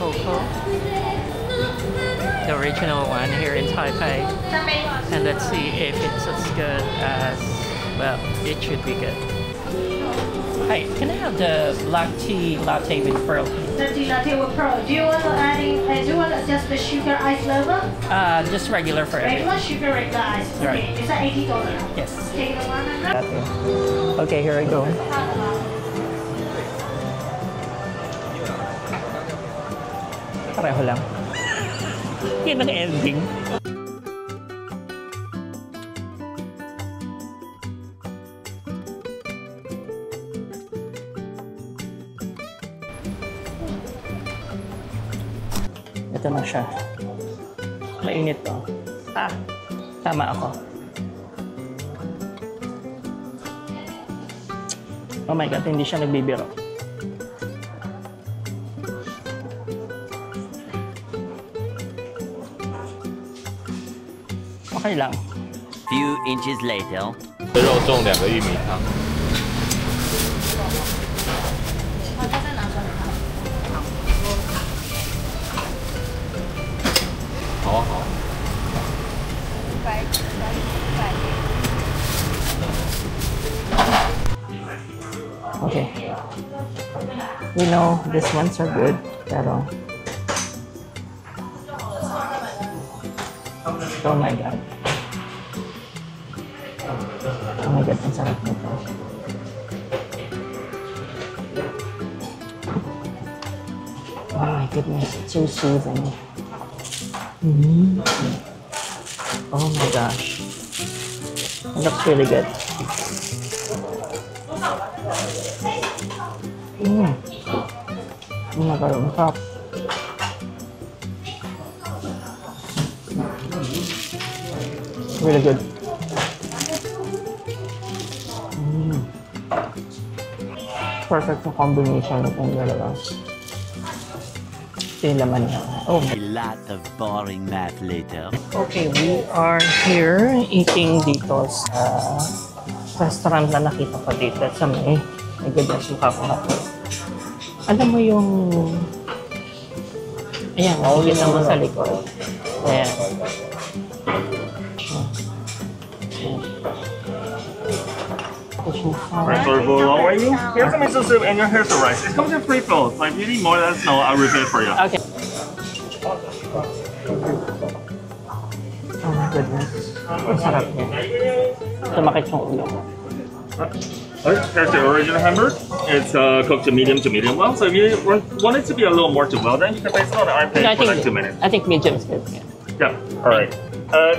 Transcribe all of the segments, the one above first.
Coco, the original one here in Taipei, and let's see if it's as good as, well, it should be good. Hi, can I have the black tea latte with pearl? The tea latte with pearl. Do you want to do you want just the sugar ice level? Just regular for everything. Regular sugar, regular ice. Okay. Right. Is that $80? Yes. Take the 100. Okay, here I go. Pareho lang. Yan ang ending. Ito na siya. Mainit to. Tama ako. Oh my God, hindi siya nagbibiro. Okay lang. Few inches later. 肉粽2个玉米汤。好啊好啊。Okay. We know these ones are good, pero oh my God. Oh my God, ang sarap nito. Oh my goodness, it's so soothing. Oh my gosh. It looks really good. Oh my God, ang sarap. Really good. Perfect na combination itong dalawa. Ito yung laman niya. Oh. A lot of boring math later. Okay, we are here eating dito sa restaurant na nakita ko dito sa may goodness, mukha ko ako. Alam mo yung ayan, nakikita mo sa likod. Ayan. Right, so for long waiting, here's the miso soup and here's the rice. It comes in free flow. So if you need more, let us know. I'll reserve for you. Okay. Oh my goodness. Ang sarap niya. Tumakit yung ulo. Here's the original hamburger. It's cooked to medium well. So if you want it to be a little more to well, then you can place it on the iron plate for like 2 minutes. I think medium is good. Yeah. All right.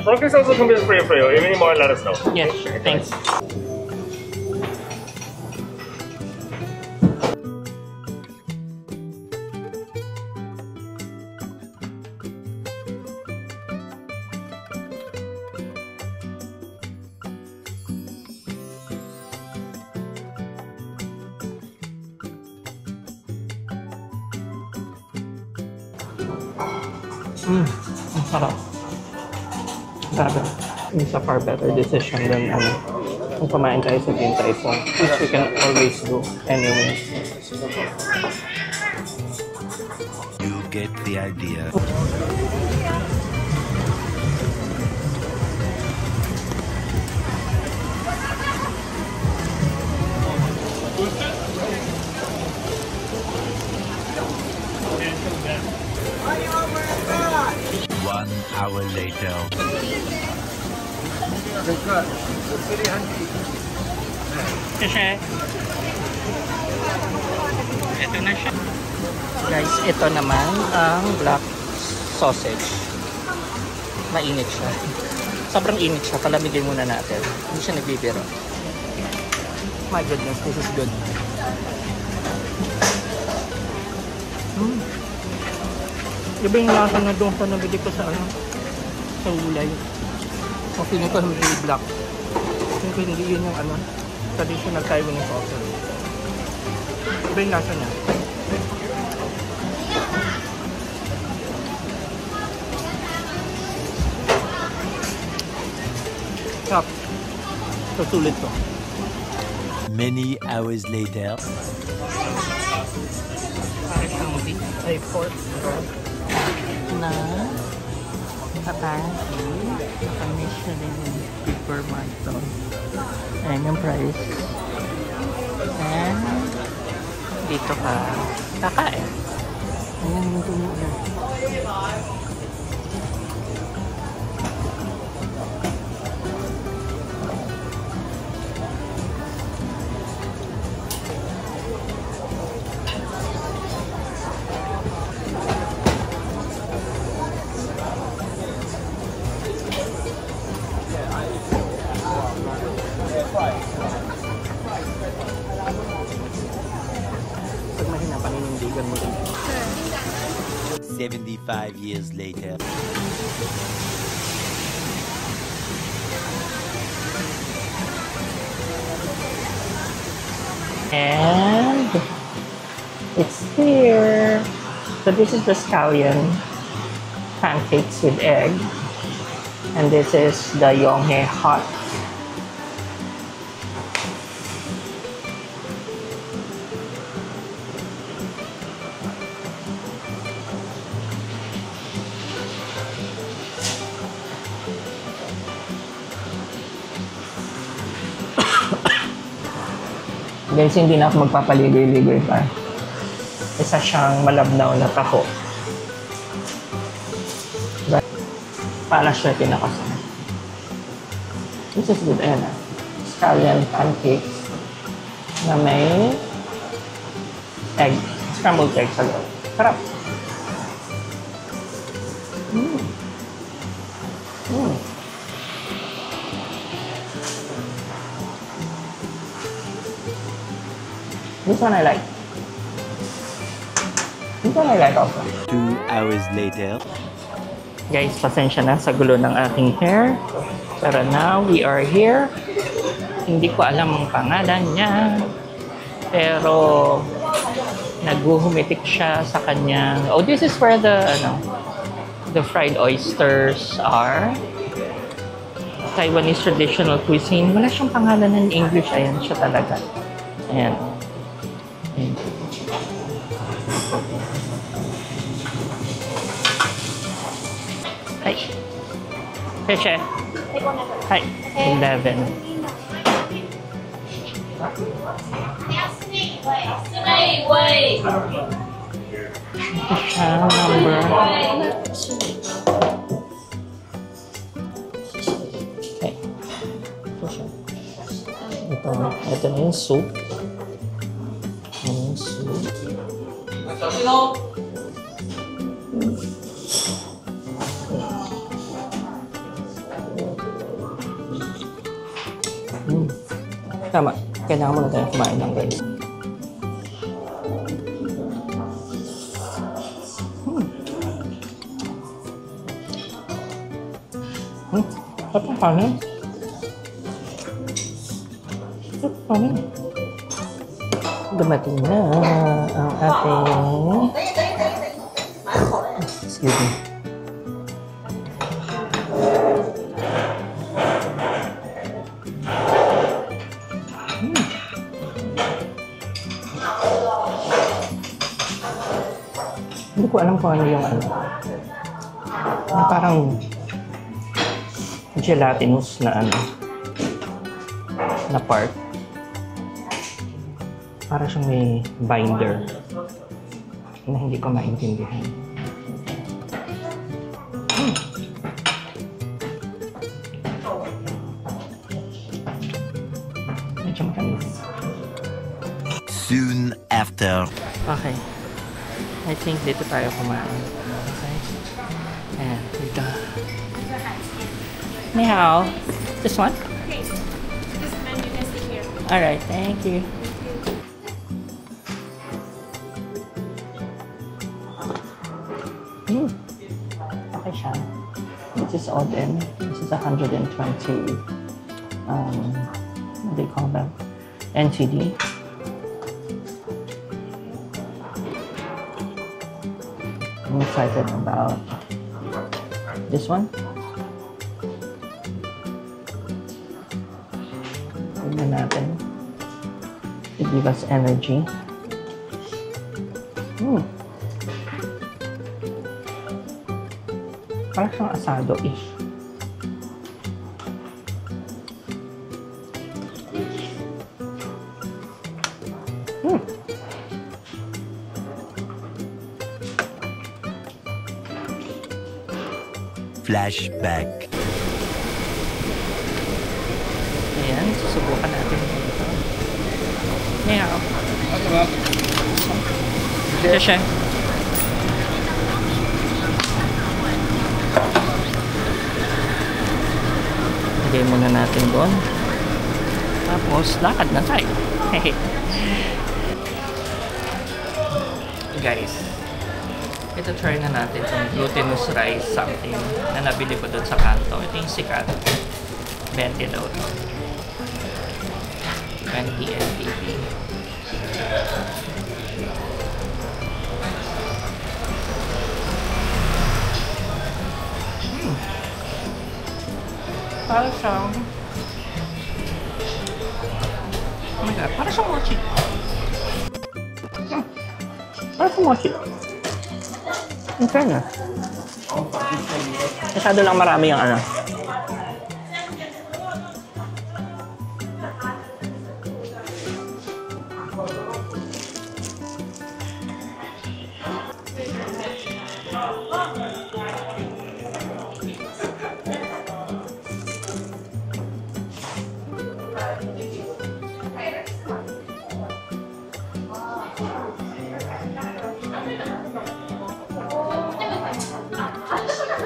Breakfast also comes in free for you. If you need more, let us know. Yes, sure. Thanks. Ang sarap. Grabe. It's a far better decision than kung kumain tayo sa Din Tai Fung, which we can always do anyway. You get the idea. One hour later. Kasi ito na siya. Guys, ito naman ang black sausage. Mainit siya. Sobrang init siya. Palamigin muna natin. Hindi siya nagbibiro. My goodness, this is good. Iba yung lasa na doon sa nabili ko sa sa ulay. O feeling ko hindi black. Feeling ko hindi yun yung traditional Taiwanese sausage. Iba yung lasa niya. Sarap. Susulit to. Many hours later. Pares ng beef ay pork na apparently naka-Michelin Supermarket to. Ayan yung price. And dito ka kakain. Ayan yung tumulong. Pag mahina, paninindigan mo rin. 75 years later. And it's here. So this is the scallion pancakes with egg. And this is the Yonghe hot. Guys, hindi na ako magpapaligoy-ligoy pa. Isa siyang malabnaw na taho. Para siya kinakasan. This is good. Ayan na. Scallion pancakes na may egg. Scrambled egg sa loob. Sarap. This one I like. This one I like also. 2 hours later. Guys, pasensya na sa gulo ng aking hair. Pero now, we are here. Hindi ko alam ang pangalan niya. Pero, naghuhumitik siya sa kanyang... Oh, this is where the fried oysters are. Taiwanese traditional cuisine. Wala siyang pangalan in English. Ayan siya talaga. Ayan. Ayan. Hi. Peche. Hi. 11. Siya, number. Okay. Ito na yung soup. Tama. Kailangan muna tayo kumain ng guys. Sarap ang kanin. Sarap ang kanin. Dumating na ang ating... Excuse me. Hindi ko alam kung ano yung parang gelatinous na na part. Para siyang may binder na hindi ko maintindihan. Medyo matamis. Soon after. Okay. I think dito tayo kumain. Okay. And dito. Ni hao. This one? Okay. This menu is here. Alright, thank you. Okay siya. This is oden. This is 120 what do you call that? NTD. I'm excited about this one. Tignan natin. To give us energy. Parang siyang asado-ish. Flashback. Ayan, susubukan natin ito. Meow. Ito siya. Lagay muna natin doon. Tapos, lakad na tayo. Guys, ito try na natin itong glutinous rice something na nabili ko doon sa kanto. Ito yung sikat. 20 daw ito. 20 NTP. Para siyang... Oh my god, para siyang mochi. Para siyang mochi. In fairness. Masyado lang marami yung ano.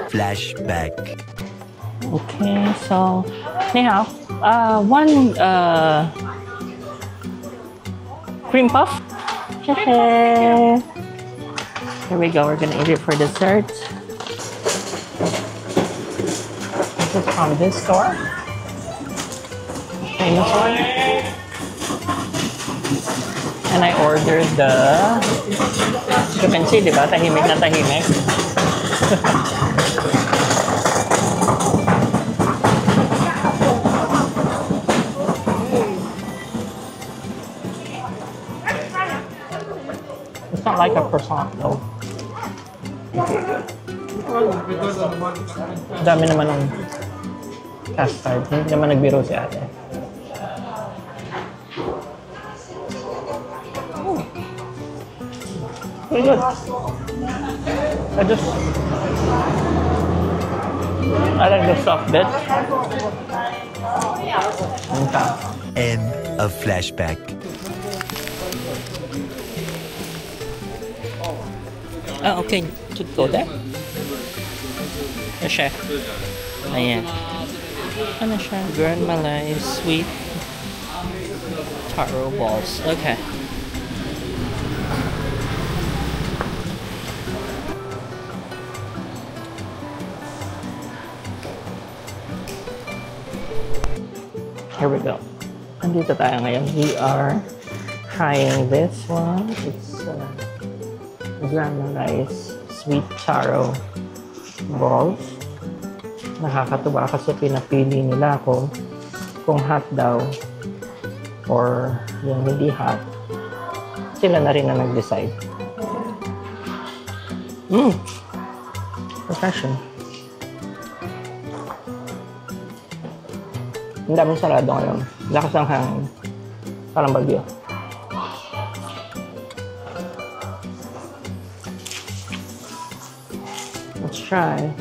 Flashback. Okay, so, anyhow, one cream puff. Here we go. We're gonna eat it for dessert. This is from this store. Famous one. And I ordered the, you can see, diba? Tahimik na tahimik. It's not like a croissant though. Dami naman ng custard. Hindi naman nagbiro si ate. Pretty good. I like the soft bit. Okay. End of flashback. Ah, okay. Should go there. Ano siya? Ayan. Ano siya? Grand Malay sweet taro balls. Okay. Here we go. Andito tayo ngayon. We are trying this one. It's Grand Malay sweet taro balls. Nakakatuwa kasi pinapili nila ako kung hot daw or yung hindi hot. Sila na rin na nag-decide. Refreshing. Ang daming sarado ngayon. Lakas ng hangin. Parang bagyo. Let's try.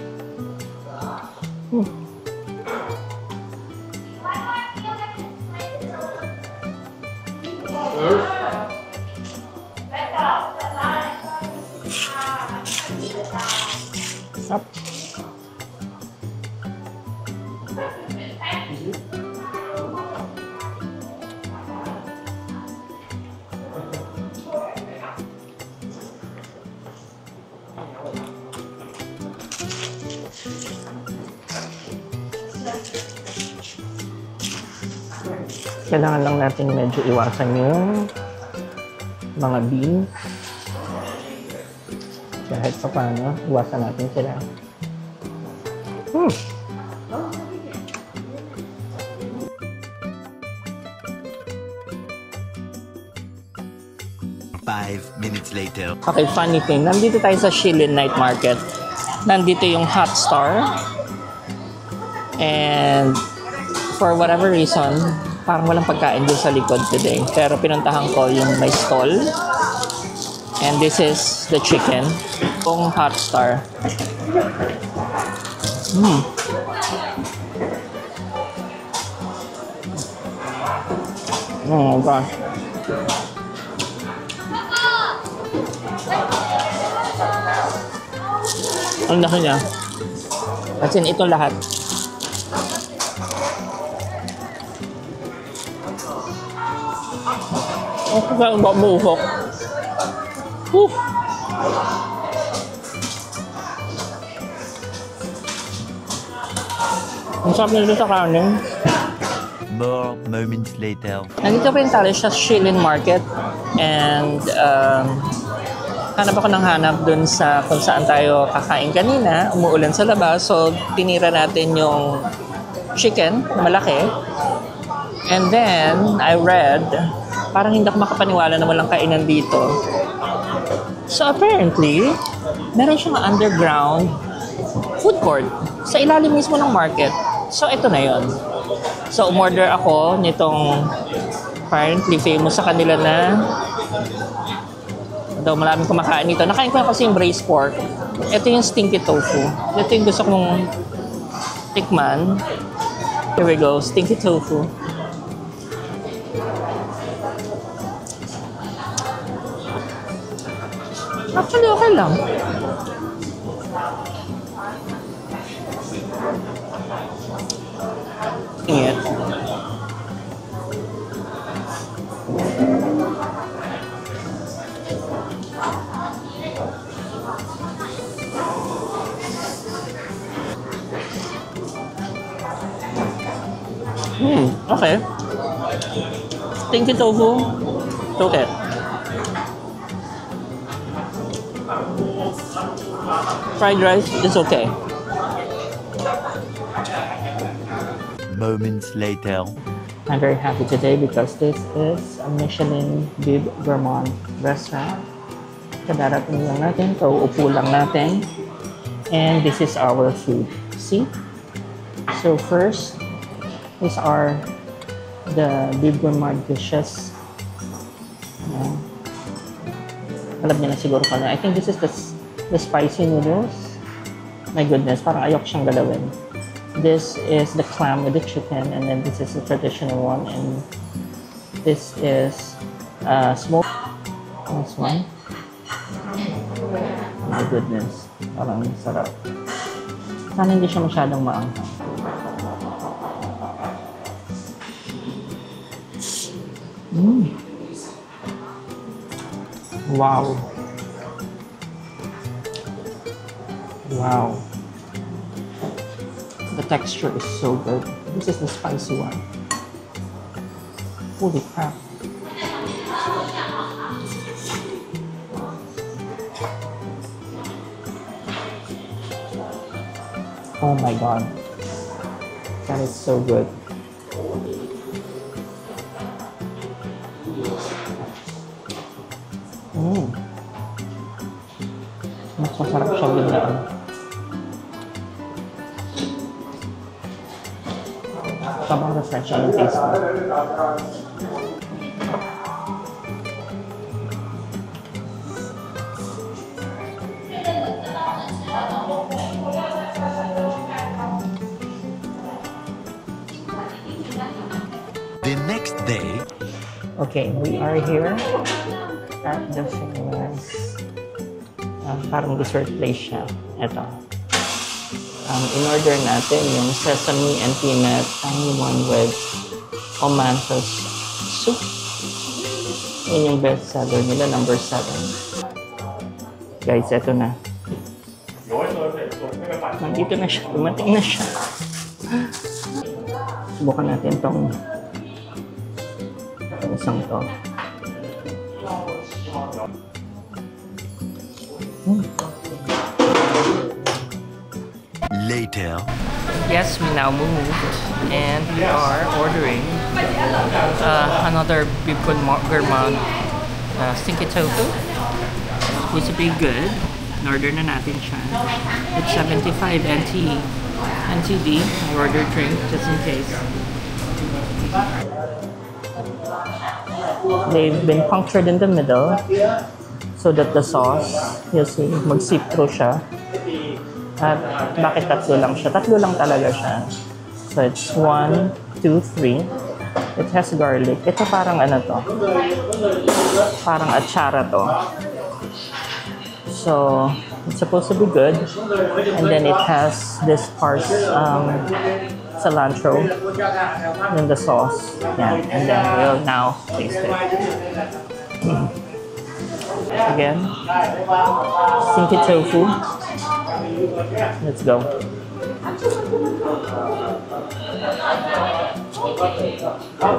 Up. Kailangan lang natin medyo iwasan yung mga beans. Kahit pa paano, iwasan natin sila. 5 minutes later. Okay, funny thing. Nandito tayo sa Shilin Night Market. nandito yung Hot Star. And for whatever reason, parang walang pagkain doon sa likod today. Pero pinuntahan ko yung may stall. And this is the chicken. Yung Hot Star. Oh my gosh. Ang laki niya. As in, ito lahat. Ang kakain ba buhok? Whew! Ang sarap nito sa kanin. More moments later. Nandito pa rin tayo sa Shilin Market. And hanap ako ng hanap dun sa kung saan tayo kakain kanina. Umuulan sa labas. So, tinira natin yung chicken na malaki. And then, I read, parang hindi ako makapaniwala na walang kainan dito. So, apparently, meron siyang underground food court sa ilalim mismo ng market. So, ito na yon. So, umorder ako nitong apparently famous sa kanila na daw maraming kumakain nito. Nakain ko na kasi yung braised pork. Ito yung stinky tofu. Ito yung gusto kong tikman. Here we go, stinky tofu. Actually, okay lang. Ingit. Okay. Stinky tofu. It's okay. Fried rice is okay. Moments later. I'm very happy today because this is a Michelin Bib Gourmand restaurant. Kadarating lang natin, kauupo lang natin. And this is our food. See? So first, these are the Bib Gourmand dishes. Alam niyo na siguro ka na. I think this is the spicy noodles. My goodness, parang ayok siyang galawin. This is the clam with the chicken, and then this is the traditional one, and this is smoked. This one. My goodness, parang sarap. Sana hindi siya masyadong maanghang. Wow. Wow. The texture is so good. This is the spicy one. Holy crap. Oh my god. That is so good. Mas masarap siya biglaan. Sobrang refreshing yung taste mo. The next day. Okay, we are here at the famous parang dessert place siya. Ito. In-order natin yung sesame and peanut tiny one with Omanthus soup. Yun yung best seller nila, number 7. Guys, ito na. Nandito na siya. Dumating na siya. Subukan natin itong isang to. Later. Yes, we now moved and we are ordering another Bib Gourmand stinky tofu. It's supposed to be good, In-order na natin siya. It's 75 NTD. I ordered drink just in case. They've been punctured in the middle so that the sauce, you see, mag-seep through siya. At bakit tatlo lang siya? Tatlo lang talaga siya. So it's 1, 2, 3. It has garlic. Ito parang ano to? Parang atsara to. So it's supposed to be good. And then it has this cilantro in the sauce. Yeah. And then we'll now taste it. Again, stinky tofu. Let's go.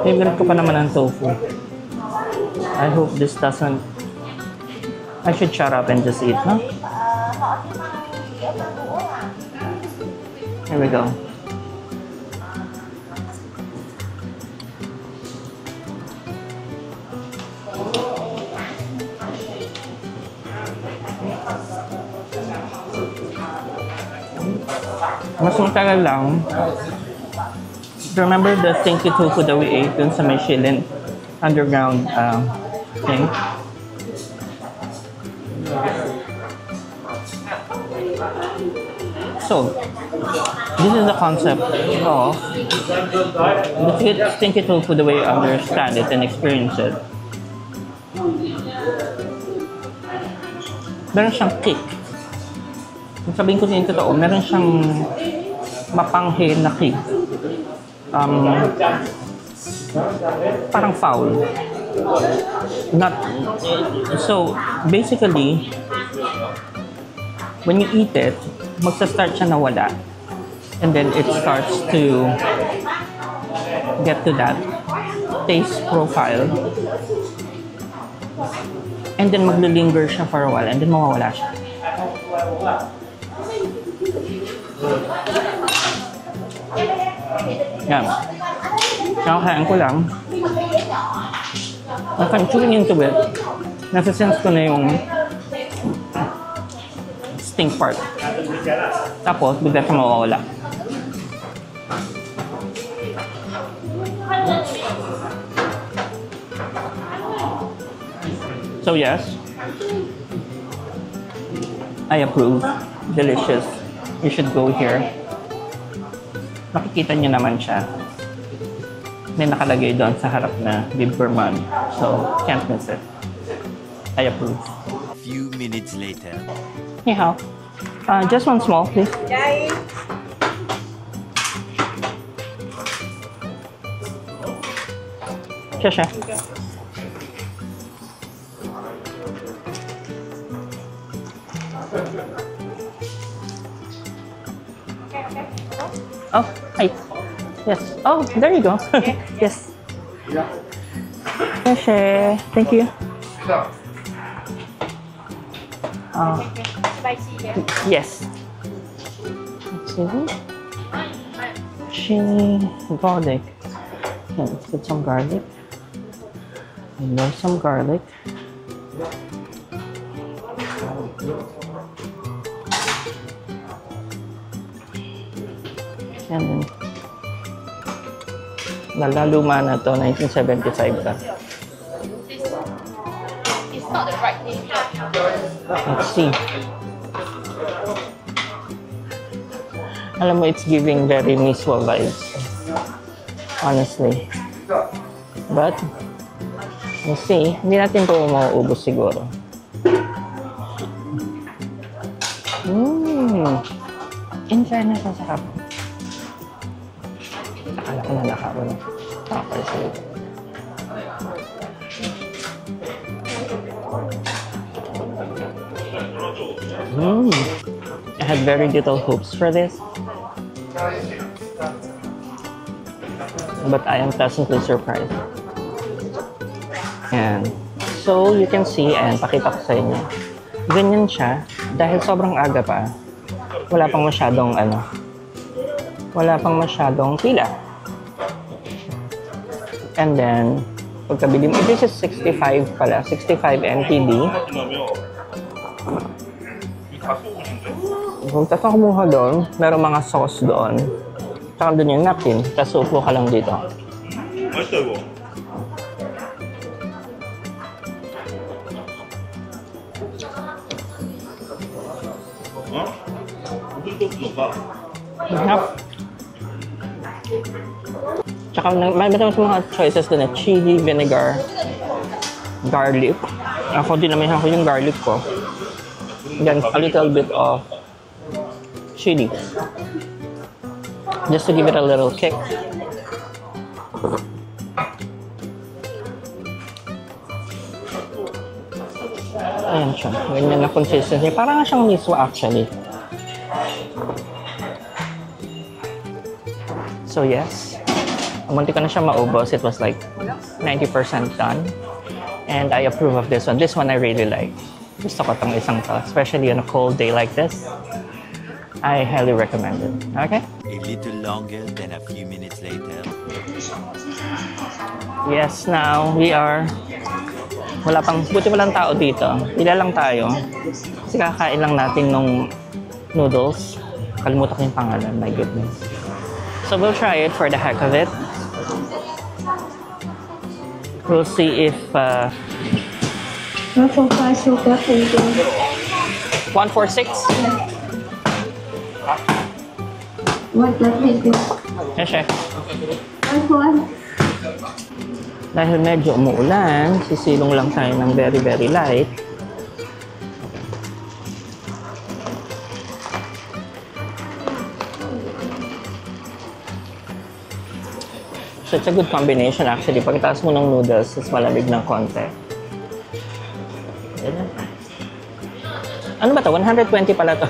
Favorite ko pa naman ang tofu. I hope this doesn't... I should shut up and just eat, huh? Here we go. Mas matagal lang. Remember the stinky tofu that we ate dun sa Michelin underground thing? So, this is the concept of the stinky tofu the way I understand it and experience it. Meron siyang kick. Kung sabihin ko sa inyo totoo, meron siyang mapanghe na kick. Parang foul. Not, so, basically, when you eat it, magsa-start siya nawala. And then it starts to get to that taste profile. And then maglilinger siya for a while. And then mawawala siya. Yan. Nakakain ko lang. If I'm chewing into it, nasa-sense ko na yung stink part. Tapos, bigla siya mawawala. So yes, I approve. Delicious. You should go here. Makikita niyo naman siya. May nakalagay doon sa harap na beef gourmand. So, can't miss it. I approve. A few minutes later. Ni hao. Just one small, please. Sure. Oh, hi. Yes. Oh, there you go. Yes. Sure. Thank you. Yes. Let's see. Chili, garlic. Okay, let's put some garlic. I love some garlic. And then, nalaluma na to, 1975 ka. It's not the right name. Let's see. Alam mo, it's giving very Miswa vibes. Honestly. But, we'll see. Hindi natin ito mauubos siguro. In fairness, ang sarap. Akala ko na nakawala. Nakapalisalit. I had very little hopes for this. But I am pleasantly surprised. And so you can see, and pakita ko sa inyo. Ganyan siya. Dahil sobrang aga pa, wala pang masyadong pila. And then, pagkabili mo, this is 65 pala, 65 NTD. Kung tapos ako kumuha doon, meron mga sauce doon. Tsaka doon yung napkin. Tapos upo ka lang dito. 맛있다 이거. 어? 무슨 소스 넣을까? Yep. Tsaka may meron sa mga choices doon na chili, vinegar, garlic. Ako din naman ako yung garlic ko. Then a little bit of chili. Just to give it a little kick. Ayan siya. Ganyan na consistency. Parang nga siyang miso actually. So yes, munti ko na siya maubos. It was like 90% done. And I approve of this one. This one I really like. Gusto ko itong isang to. Especially on a cold day like this. I highly recommend it. Okay? A little longer than a few minutes later. Yes, now we are... buti walang tao dito. Ila lang tayo. Kasi kakain lang natin nung noodles. Kalimutan ko yung pangalan, my goodness. So we'll try it for the heck of it. We'll see if... 145 sugar, 146? What that is this? Yes, chef. 141. Dahil medyo umuulan, sisilong lang tayo ng very, very light. So it's a good combination actually. Pagkatapos mo ng noodles, is malamig ng konti. Ano ba to? 120 pala to.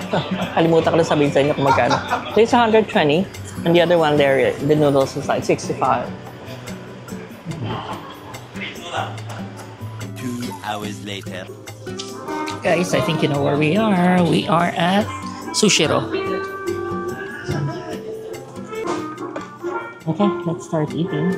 Kalimutan ko lang sabihin sa inyo kung magkano. So it's 120. And the other one there, the noodles is like 65. 2 hours later. Guys, I think you know where we are. We are at Sushiro. Okay, let's start eating.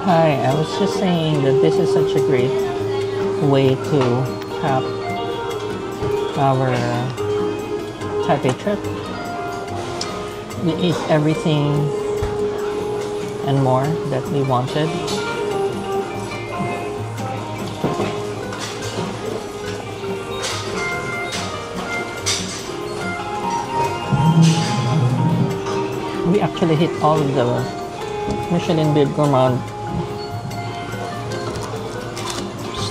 Hi, I was just saying that this is such a great way to have our Taipei trip. We ate everything and more that we wanted. We actually hit all of the Michelin Bib Gourmand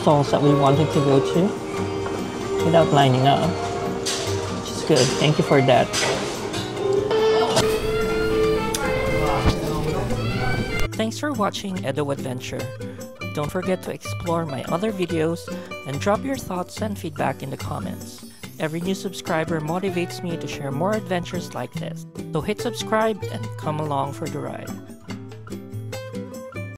stalls that we wanted to go to without lining up, which is good. Thank you for that. Thanks for watching Edo Adventure. Don't forget to explore my other videos and drop your thoughts and feedback in the comments. Every new subscriber motivates me to share more adventures like this. So hit subscribe and come along for the ride.